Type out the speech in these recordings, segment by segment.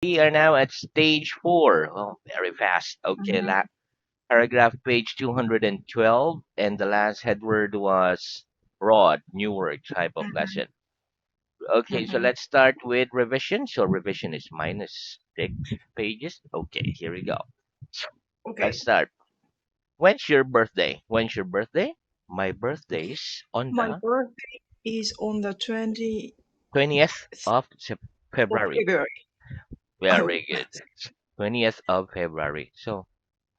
We are now at stage 4. Oh, very fast. Okay, Mhm, paragraph page 212, and the last headword was broad, new word type of mhm, lesson. Okay, so mhm. let's start with revision. So revision is minus 6 pages. Okay, here we go. Let's Okay. start. When's your birthday? When's your birthday? My birthday's on My the birthday is on the 20th 20th of of February. February. Oh, Very good. 20th of February. So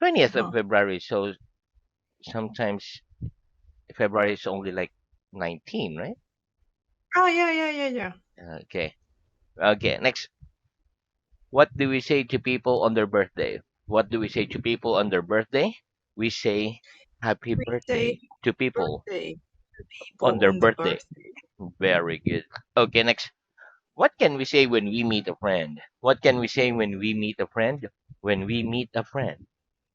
20th of uh-huh. February. So sometimes February is only like 19, right? Oh, yeah, yeah, yeah, yeah. Okay. Okay. Next, what do we say to people on their birthday? What do we say to people on their birthday? We say happy We say birthday to people birthday to on people their on the birthday. birthday. Very good. Okay, next. What can we say when we meet a friend? What can we say when we meet a friend? When we meet a friend,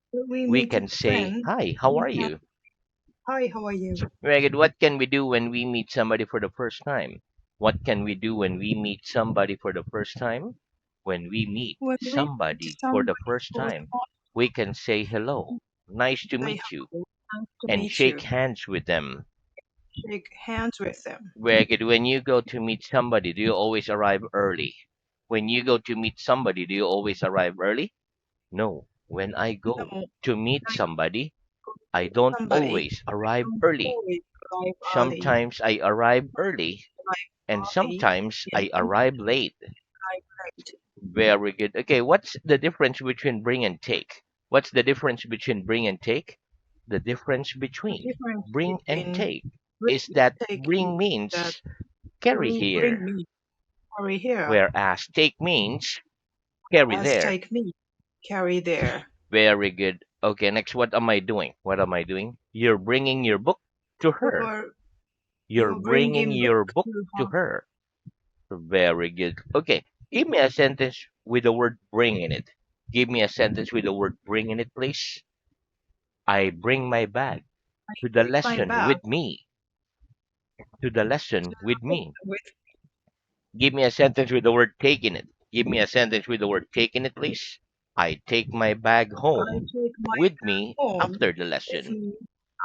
When we we meet a can say, friend, "Hi, how we are can, you?" hi, how are you? Very good. What can we do when we meet somebody for the first time? What can we do when we meet somebody for the first time? When we meet When we meet somebody for the somebody first for the time, first we can say hello, nice to day, meet you, hello, nice to and meet shake you. hands with them. Shake hands with them. Very good. When you go to meet somebody, do you always arrive early? When you go to meet somebody, do you always arrive early? No. When I go No, to meet I somebody, I meet don't somebody. always I arrive don't early. always arrive early. Sometimes I arrive early Arrive and early, sometimes and I sometimes arrive late. arrive late. Very good. Okay, what's the difference between bring and take? What's the difference between bring and take? The difference The between difference bring and between take bring is and that take is bring that means carry bring here, me, carry here, whereas take means carry as there. take me, carry there. Very good. Okay, next, what am I doing? What am I doing? You're bringing your book to her. You're You're you're bringing bringing book your book to to her. her. Very good. Okay, give me a sentence with the word bring in it. Give me a sentence with the word bring in it, please. I bring my bag I to the bring my lesson bag with me. To the lesson with me. with. Give me a sentence with the word take in it. Give me a sentence with the word take in it, please. I take my bag I home take my with bag me home after the with lesson. me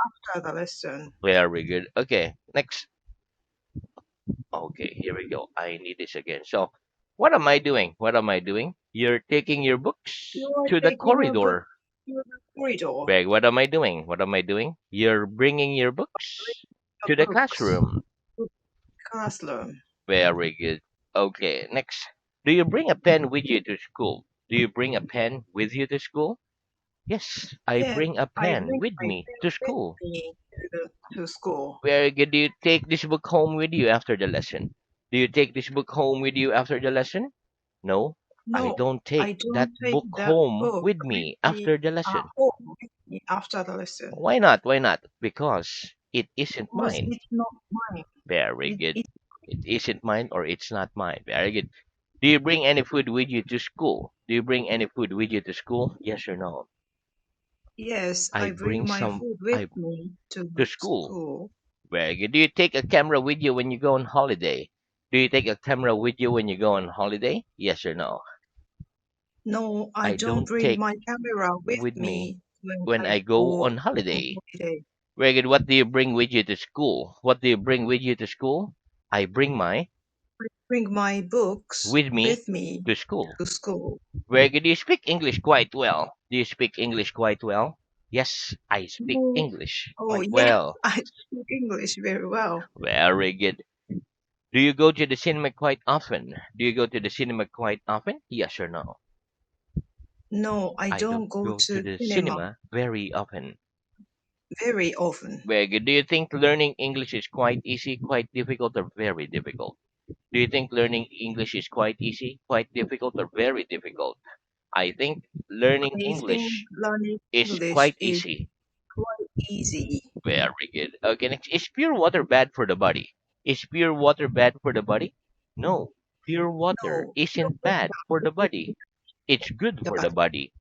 after the lesson. Very good. Okay, next. Okay, here we go. I need this again. So, what am I doing? What am I doing? You're taking your books You are to the taking your book corridor. to the corridor. Greg, what am I doing? What am I doing? You're bringing your Bring books the to the books classroom. to the classroom. Very good. Okay, next. Do you bring a pen with you to school? Do you bring a pen with you to school? Yes, I Yes, bring a I pen bring with my me pen to with school. me to school. Very good. Do you take this book home with you after the lesson? Do you take this book home with you after the lesson? No, I No, don't take I that don't take book that home book with with me me after the lesson. home with me after the lesson. Why not? Why not? Because it isn't Because mine. it's not mine. Very It, good. it It isn't mine or it's not mine. Very good. Do you bring any food with you to school? Do you bring any food with you to school? Yes or no? yes, I I bring bring my some food with I me to to school. school. Very good. Do you take a camera with you when you go on holiday? Do you take a camera with you when you go on holiday? Yes or no? No, I I don't don't bring take my camera with with me me when when I I go go on on holiday. holiday. Very good. What do you bring with you to school? What do you bring with you to school? I bring my I bring my books with me with me to school. to school. Very good. Do you speak English quite well? Do you speak English quite well? Yes, I speak No, English oh quite yes, well. I speak English very well. Very good. Do you go to the cinema quite often? Do you go to the cinema quite often? Yes or no? No, I I don't don't go go to to the cinema cinema very often. very often. Very good. Do you think learning English is quite easy, quite difficult, or very difficult? Do you think learning English is quite easy, quite difficult, or very difficult? I think learning I think English learning is English quite is easy. quite easy. Very good. Okay, next. Is pure water bad for the body? Is pure water bad for the body? No. Pure water No, pure isn't bad water for the is body. It's good the for the best body.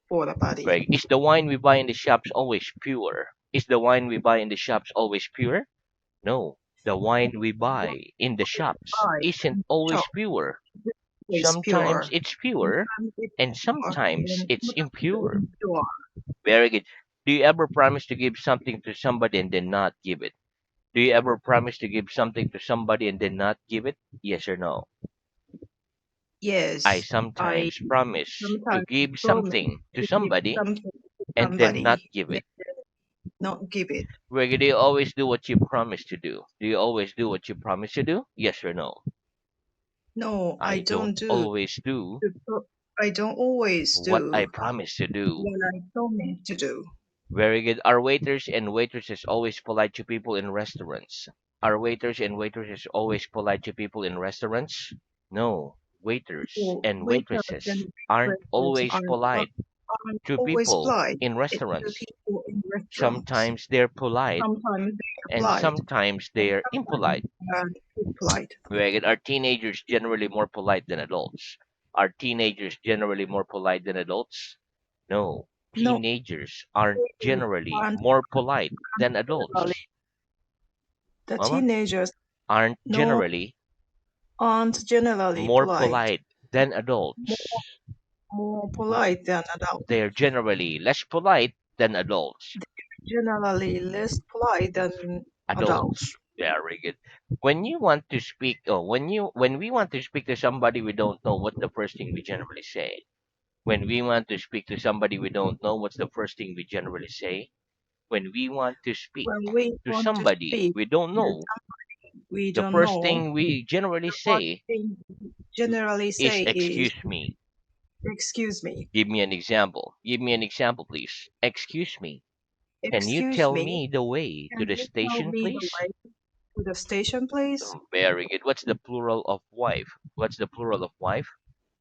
for the body. Right. Is the wine we buy in the shops always pure? Is the wine we buy in the shops always pure? No. The wine we What buy in the shops I isn't always shop pure. always Sometimes pure. it's pure, Sometimes it's and pure, sometimes and it's sometimes it's impure. impure. Very good. Do you ever promise to give something to somebody and then not give it? Do you ever promise to give something to somebody and then not give it? Yes or no? I Yes, I sometimes promise to sometimes give promise something to to give somebody something to and then not somebody, give and it. not give it. Where do you always do what you promise to do? Do you always do what you promise to do? Yes or no? No, I I don't don't do. always do the pro- I don't always what I do promise to do. what I promise to do. Very good. Are waiters and waitresses always polite to people in restaurants? Are waiters and waitresses always polite to people in restaurants? No. Waiters So and waiters waitresses and aren't waitresses always polite aren't to always people polite in to restaurants. people in restaurants. Sometimes they're polite Sometimes they are and polite, sometimes and they're sometimes impolite. they are impolite. Very good. Are teenagers generally more polite than adults? Are teenagers generally more polite than adults? No. No, Teenagers aren't teenagers generally aren't more polite than generally adults. the Mama? teenagers Aren't no generally aren't generally more polite, polite than more, adults. more polite than adults. They're generally less polite than adults. Generally less polite than Adults. adults. Very good. When you want to speak, when we want to speak to somebody we don't know, what's the first thing we generally say? When we want to speak to somebody we don't know, what's the first thing we generally say? When we want to speak When we to want to somebody speak we don't to know, somebody we the don't first know, thing we generally the first say thing we generally is say is, excuse me. "Excuse me, Give me an example. Give me an example, please. Excuse me. Can you excuse tell me, me the way to can the you tell station, me the please? way to the station, please?" Very good. What's the plural of wife? What's the plural of wife?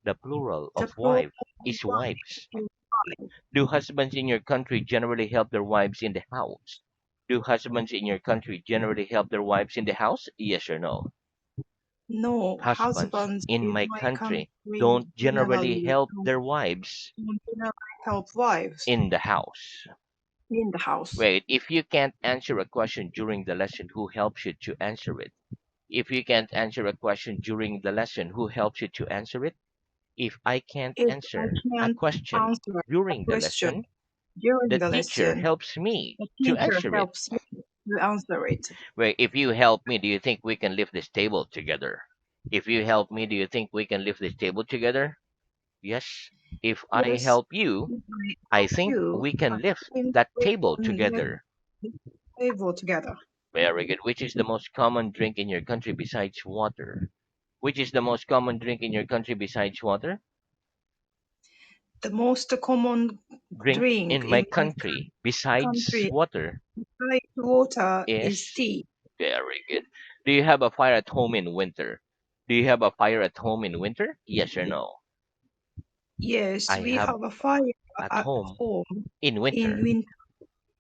The plural The of plural wife of is wife wives. is wife. Do husbands in your country generally help their wives in the house? Do husbands in your country generally help their wives in the house? Yes or no? No, Husbands husbands in in my my country country don't generally generally help don't, their wives don't generally help wives in the house. in the house. Wait, if you can't answer a question during the lesson, who helps you to answer it? If you can't answer a question during the lesson, who helps you to answer it? If I can't If I answer a can't question answer a during the question lesson, during the the teacher lesson, helps me the to teacher answer it. helps me to answer it. Wait, if you help me, do you think we can lift this table together? If you help me, do you think we can lift this table together? Yes. If I Yes, help you, if I I help think you, we I can lift think that we table can lift together. the table together. Very good. Which is the most common drink in your country besides water? Which is the most common drink in your country besides water? The most common Drink drink in my in my country besides country water besides water is is tea. very good. Do you have a fire at home in winter? Do you have a fire at home in winter? Yes or no? Yes, I we have have a fire at at home home in in winter. winter.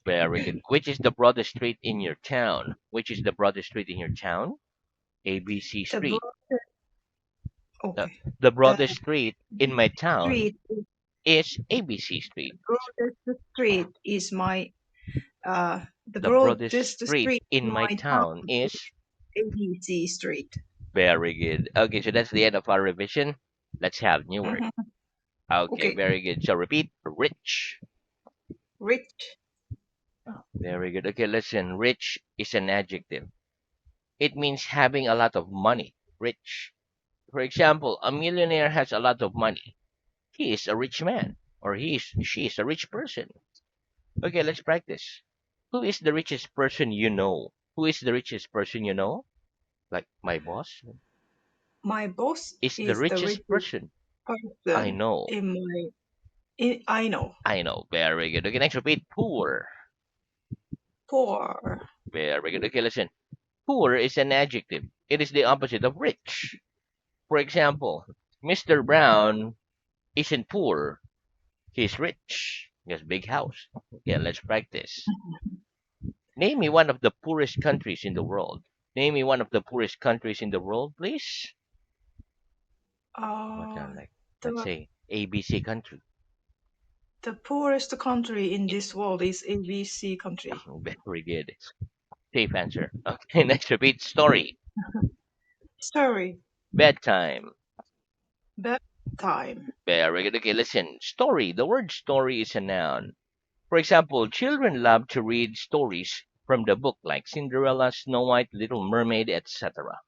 Very good. Which is the broadest street in your town? Which is the broadest street in your town? ABC The Street. broad, The, okay. the The broadest street in my town street, the is ABC Street. broadest street is my the The broadest broadest street street in in my my town town is is ABC Street. very good. Okay, so that's the end of our revision. Let's have new word. Mhm. Okay, Okay, very good. So repeat rich. rich. Very good. Okay, listen. Rich is an adjective. It means having a lot of money. Rich. For example, a millionaire has a lot of money. He is a rich man. Or she is a rich person. Okay, let's practice. Who is the richest person you know? Who is the richest person you know? Like my boss My boss is the is the richest richest person I person know. in I know. I know. Very good. Okay, next repeat. Poor. Poor. Very good. Okay, listen. Poor is an adjective. It is the opposite of rich. For example, Mr. Brown isn't poor. He's rich. He has a big house. Okay, let's practice. Name me one of the poorest countries in the world. Name me one of the poorest countries in the world, please. What Uh, like let's the say ABC country. the poorest country in this world is ABC country. Very good. Safe answer. Okay, next repeat story. Sorry, Bedtime. Bedtime. Very good. Okay, listen. Story. The word story is a noun. For example, children love to read stories from the book like Cinderella, Snow White, Little Mermaid, etc.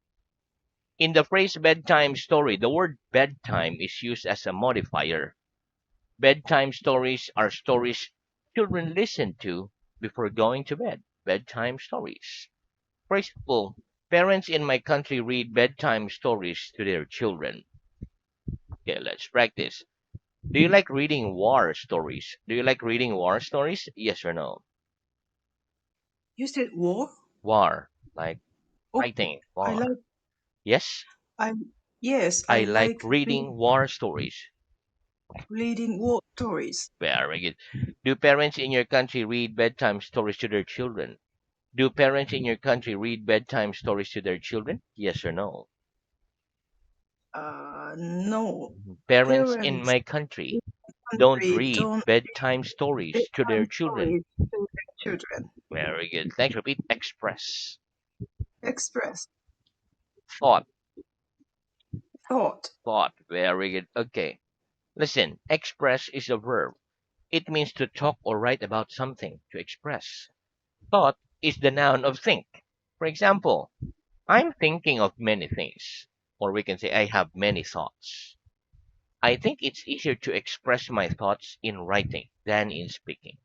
In the phrase bedtime story, the word bedtime is used as a modifier. Bedtime stories are stories children listen to before going to bed. Bedtime stories. For example, parents in my country read bedtime stories to their children. Okay, let's practice. Do you like reading war stories? Do you like reading war stories? Yes or no? You said war? War, like Okay. fighting, I war. like Yes, I yes, I I like like reading war stories. reading war stories. Very good. Do parents in your country read bedtime stories to their children? Do parents in your country read bedtime stories to their children? Yes or no? No. Parents in Parents my in country the don't country read don't bedtime read stories to their bedtime children. stories to their children. Very good. Thanks. Repeat. Express. Express Thought. thought. Thought. Very good. Okay. Listen. Express is a verb. It means to talk or write about something, to express. Thought is the noun of think. For example, I'm thinking of many things. Or we can say, I have many thoughts. I think it's easier to express my thoughts in writing than in speaking.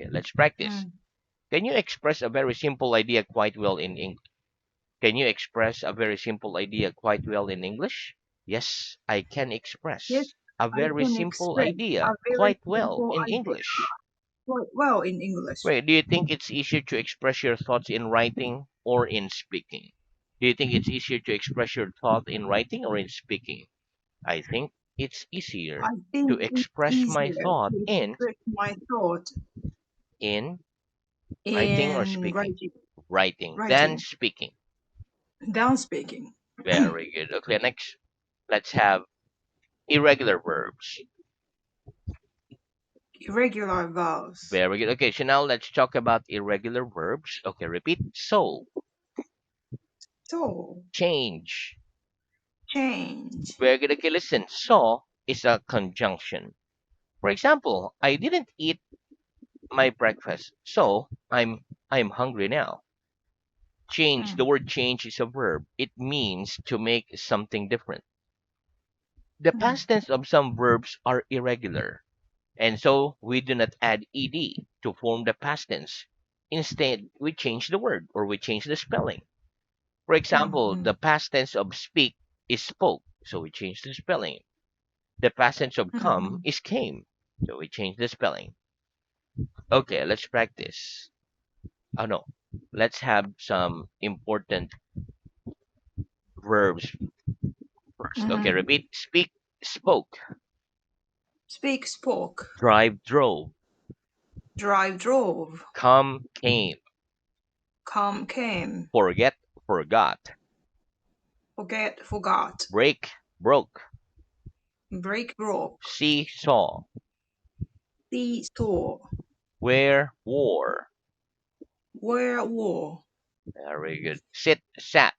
Okay, let's practice. Mm. Can you express a very simple idea quite well in English? Can you express a very simple idea quite well in English? Yes, I can Yes, express a I very can simple express a idea very quite well simple in idea English. quite well in English. Wait, do you think it's easier to express your thoughts in writing or in speaking? Do you think it's easier to express your thought in writing or in speaking? I think it's easier I to think it's express my easier thought to express my thought in writing or in speaking. writing, Writing than writing speaking. than speaking. Very good. Okay, next let's have irregular verbs. Irregular vowels. Very good. Okay, so now let's talk about irregular verbs. Okay, repeat. So, So, change. change. Very good. Okay, listen. So is a conjunction. For example, I didn't eat my breakfast, so I'm hungry now. Change. The Mm, word change is a verb. It means to make something different. The mm, past tense of some verbs are irregular, and so we do not add ed to form the past tense. Instead, we change the word or we change the spelling. For mm, example, the mm, past tense of speak is spoke, so we change the spelling. The past tense of mm, come mm. is came, so we change the spelling. Okay, let's practice. Oh no, let's have some important verbs first. Okay, Mhm. repeat. Speak, spoke. Speak, spoke. Drive, drove. Drive, drove. Come, came. Come, came. Forget, forgot. Forget, forgot. Break, broke. Break, broke. See, saw. See, saw. Wear, wore. Wear, wore. Very good. Sit, sat.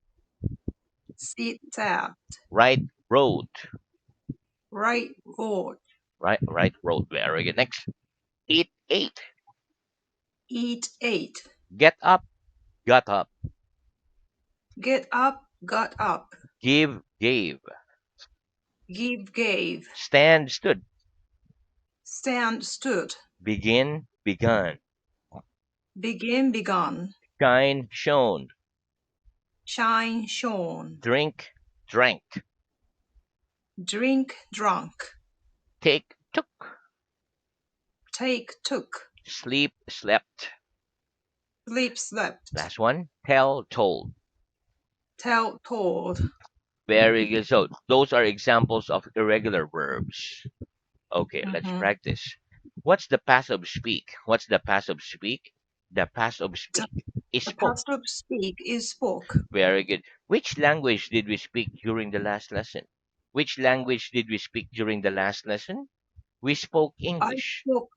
Sit, sat. Write, wrote. Right, wrote. Right, wrote. Very good. Next. Eat, ate. Eat, ate. Get up, got up. Get up, got up. Give, gave. Give, gave. Stand, stood. Stand, stood. Begin, begun. Begin, begun. Shine, shone. Shine, shone. Drink, drank. Drink, drunk. Take, took. Take, took. Sleep, slept. Sleep, slept. Last one. Tell, told. Tell, told. Very good. So those are examples of irregular verbs. Okay, let's Mm-hmm. practice. What's the past of speak? What's the past of speak? The past of The, speak is the spoke. past of speak is spoke. Very good. Which language did we speak during the last lesson? Which language did we speak during the last lesson? We spoke I English. spoke.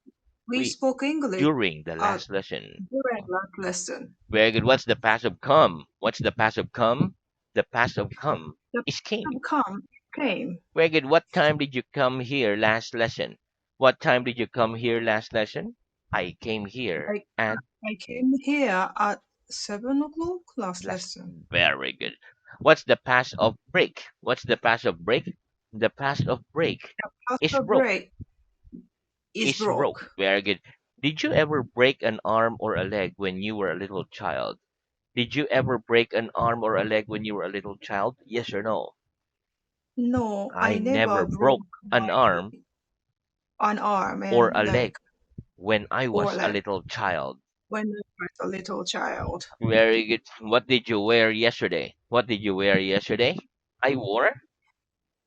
We We spoke English during the uh, last lesson. during last lesson. Very good. What's the past of come? What's the past of come? The past of come The is came. have come. Came. Very good. What time did you come here last lesson? What time did you come here last lesson? I came here I at I came here at 7 o'clock last last. lesson. Very good. What's the past of break? What's the past of break? The past of break is After broke. break is Is broke. broke. Very good. Did you ever break an arm or a leg when you were a little child? Did you ever break an arm or a leg when you were a little child? Yes or no? No, I I never never broke broke an arm an arm or and a leg leg when I or was a leg little child. when I was a little child. Very good. What did you wear yesterday? What did you wear yesterday? I wore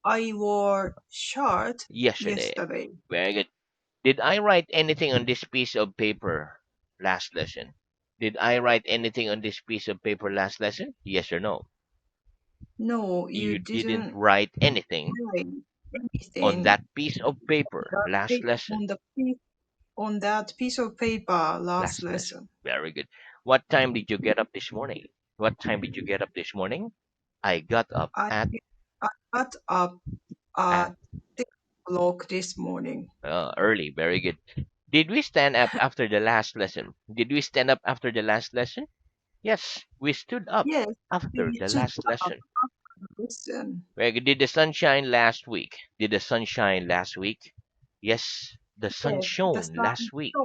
I wore shirt yesterday. yesterday. Very good. Did I write anything on this piece of paper last lesson? Did I write anything on this piece of paper last lesson? Yes or no? No, you You didn't didn't write anything write on anything that piece of paper last lesson. on the on that piece of paper last Last lesson. lesson. Very good. What time did you get up this morning? What time did you get up this morning? I got up I, I got up at at 6 o'clock this morning. early. Very good. Did we stand up after the last lesson? Did we stand up after the last lesson? Yes, we stood up Yes, after we the stood last up lesson. to listen. Very good. Did the sun shine last week? Did the sun shine last week? Yes, the sun Yes, the shone sun last week. shone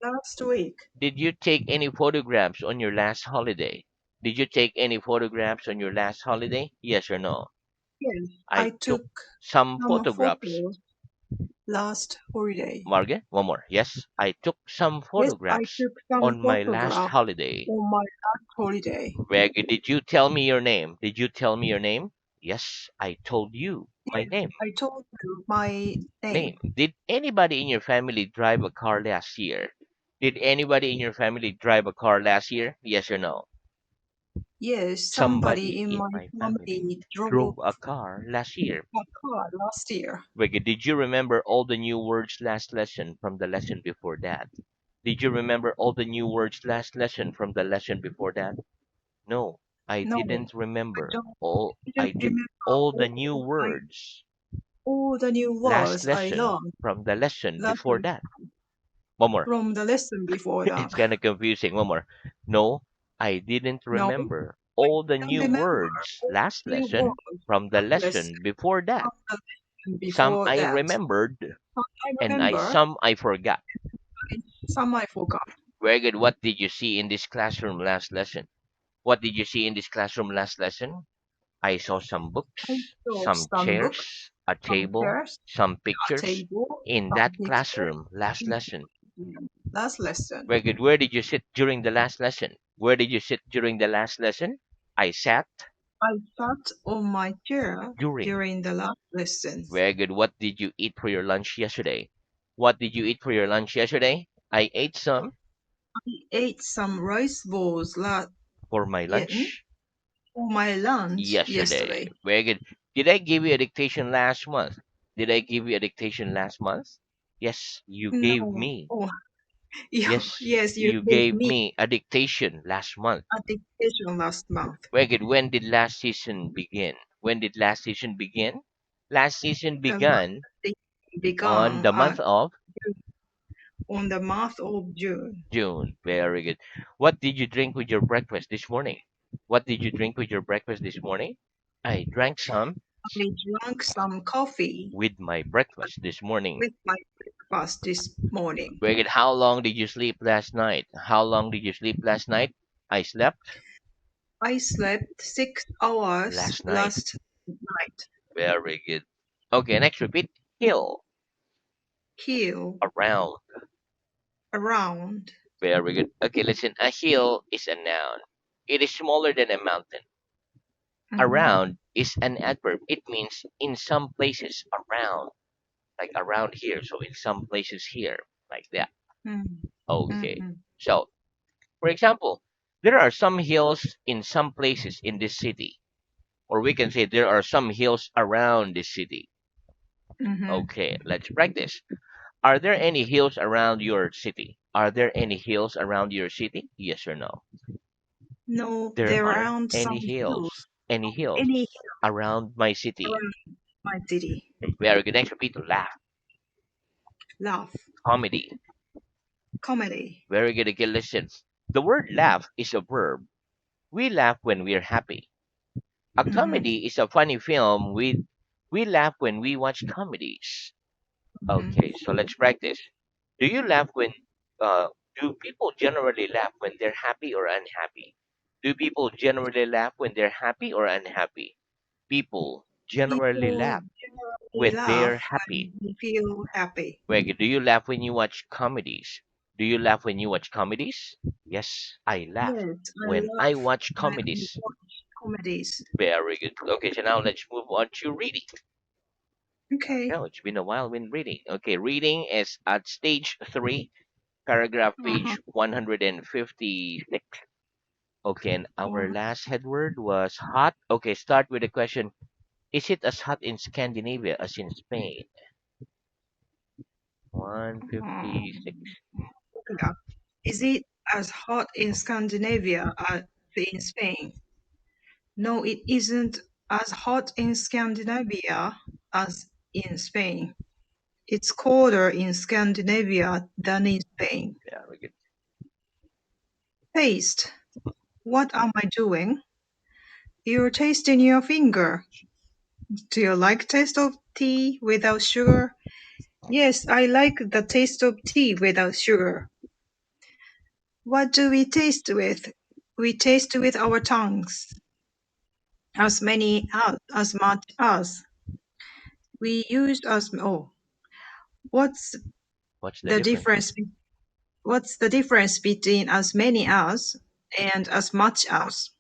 last week. Did you take any photographs on your last holiday? Did you take any photographs on your last holiday? Yes or no? Yes, I I took took some some photographs. photos last holiday. Margaret, one more. Yes, I took some Yes, I photographs took some on my last photographs holiday. on my last holiday. Very good. Did you tell me your name? Did you tell me your name? Yes, I told you my Yes, name. I told you my Name. name. Did anybody in your family drive a car last year? Did anybody in your family drive a car last year? Yes or no? Yes, somebody Somebody in in my my family family drove drove a car last year. a car last year. Very good. Did you remember all the new words last lesson from the lesson before that? Did you remember all the new words last lesson from the lesson before that? No, I No, didn't I remember don't all. didn't I did remember all the new I, words all the new last words I lesson learned from the lesson last before that. One more. from the lesson before that. It's kind of confusing. One more. No, I didn't No, remember all the don't new remember words all last the new lesson words from the less lesson before that. from the lesson Some before I that. remembered I and I remember, some I forgot. some I forgot. Very good. What did you see in this classroom last lesson? What did you see in this classroom last lesson? I saw some I books, saw some some books, chairs, a some table, chairs, some a pictures table, in some that pictures. classroom last lesson. Last lesson. Very good. Where did you sit during the last lesson? Where did you sit during the last lesson? I sat I sat on my chair during. during the last lesson. Very good. What did you eat for your lunch yesterday? What did you eat for your lunch yesterday? I ate some I ate some rice balls for my ye- lunch for my lunch yesterday. yesterday. Very good. Did I give you a dictation last month? Did I give you a dictation last month? Yes, you gave No. me. Oh, you, Yes, yes, you you gave gave me me a dictation last month. a dictation last month. Very good. When did last season begin? When did last season begin? Last season The last began thing on began the month of on the month of June. June. Very good. What did you drink with your breakfast this morning? What did you drink with your breakfast this morning? I drank some I drank some coffee with my breakfast this morning. with my breakfast this morning. Very good. How long did you sleep last night? How long did you sleep last night? I slept I slept 6 hours last night. last night. Very good. Okay, next repeat. Hill. Hill Around. around. Very good. Okay, listen. A hill is a noun. It is smaller than a mountain. Mm-hmm. Around is an adverb. It means in some places around, like around here. So in some places here, like that. Okay. Mm-hmm. So, for example, there are some hills in some places in this city. Or we can say there are some hills around this city. Mm-hmm. Okay, let's practice. Are there any hills around your city? Are there any hills around your city? Yes or no? No, There there are aren't some any hills. hills. Any hills Any around my hill city. my city. Very good. Next would be to laugh. Laugh. Comedy. Comedy. Very good. Okay, listen. The word laugh is a verb. We laugh when we're happy. A Mm-hmm. comedy is a funny film. We laugh when we watch comedies. Mm-hmm. Okay, so let's practice. Do you laugh when uh do people generally laugh when they're happy or unhappy? Do people generally laugh when they're happy or unhappy? People generally People laugh generally when they're laugh when happy. they feel happy. Wait, do you laugh when you watch comedies? Do you laugh when you watch comedies? Yes, I laugh Yes, I when I laugh watch when I comedies. watch comedies. Very good. Okay, so now let's move on to reading. Okay. No, it's been a while when reading. Okay, reading is at stage 3, paragraph Uh-huh. page 156. Okay, and our Uh, last head word was hot. Okay, start with the question. Is it as hot in Scandinavia as in Spain? um, 156. yeah. Is it as hot in Scandinavia as in Spain? No, it isn't as hot in Scandinavia as in Spain. It's colder in Scandinavia than in Spain. Very good. Taste. What am I doing? You're tasting your finger. Do you like taste of tea without sugar? Yes, I like the taste of tea without sugar. What do we taste with? We taste with our tongues. As much as. We use as oh. What's What's the the difference? difference? What's the difference between as many as and as much as?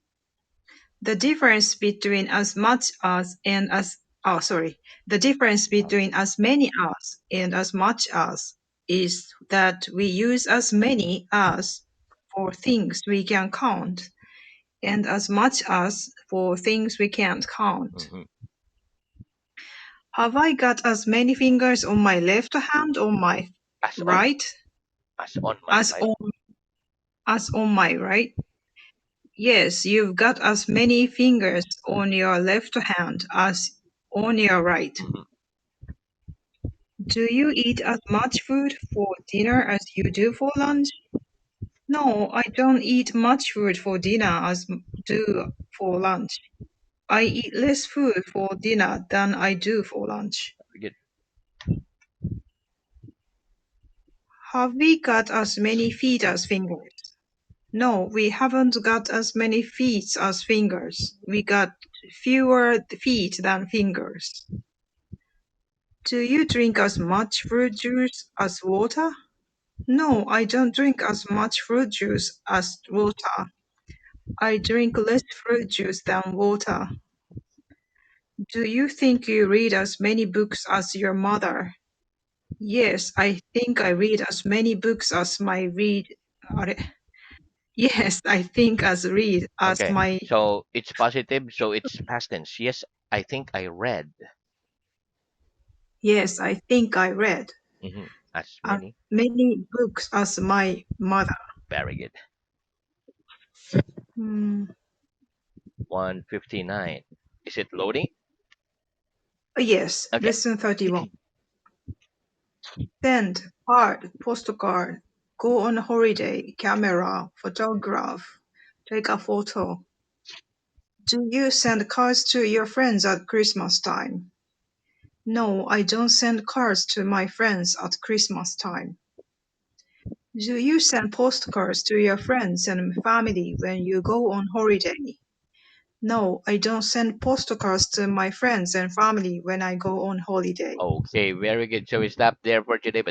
The difference between as much as and as oh sorry. The difference between as many as and as much as is that we use as many as for things we can count and as much as for things we can't count. Hmm. Have I got as many fingers on my left hand or my As on, right as on my as right. on as on my right? Yes, you've got as many fingers on your left hand as on your right. Hmm. Do you eat as much food for dinner as you do for lunch? No, I don't eat much food for dinner as do for lunch. I eat less food for dinner than I do for lunch. Very good. Have we got as many feet as fingers? No, we haven't got as many feet as fingers. We got fewer feet than fingers. Do you drink as much fruit juice as water? No, I don't drink as much fruit juice as water. I drink less fruit juice than water. Do you think you read as many books as your mother? Yes, I think I read as many books as my read. Yes, I think as read as Okay, my. so it's positive, so it's past tense. Yes, I think I read. Yes, I think I read As as many. many books as my mother. Very good. Hmm. 159. Is it loading? Yes, Okay. lesson 31. Send, card, postcard, go on holiday, camera, photograph, take a photo. Do you send cards to your friends at Christmas time? No, I don't send cards to my friends at Christmas time. Do you send postcards to your friends and family when you go on holiday? No, I don't send postcards to my friends and family when I go on holiday. Okay, very good. So we stop there for today.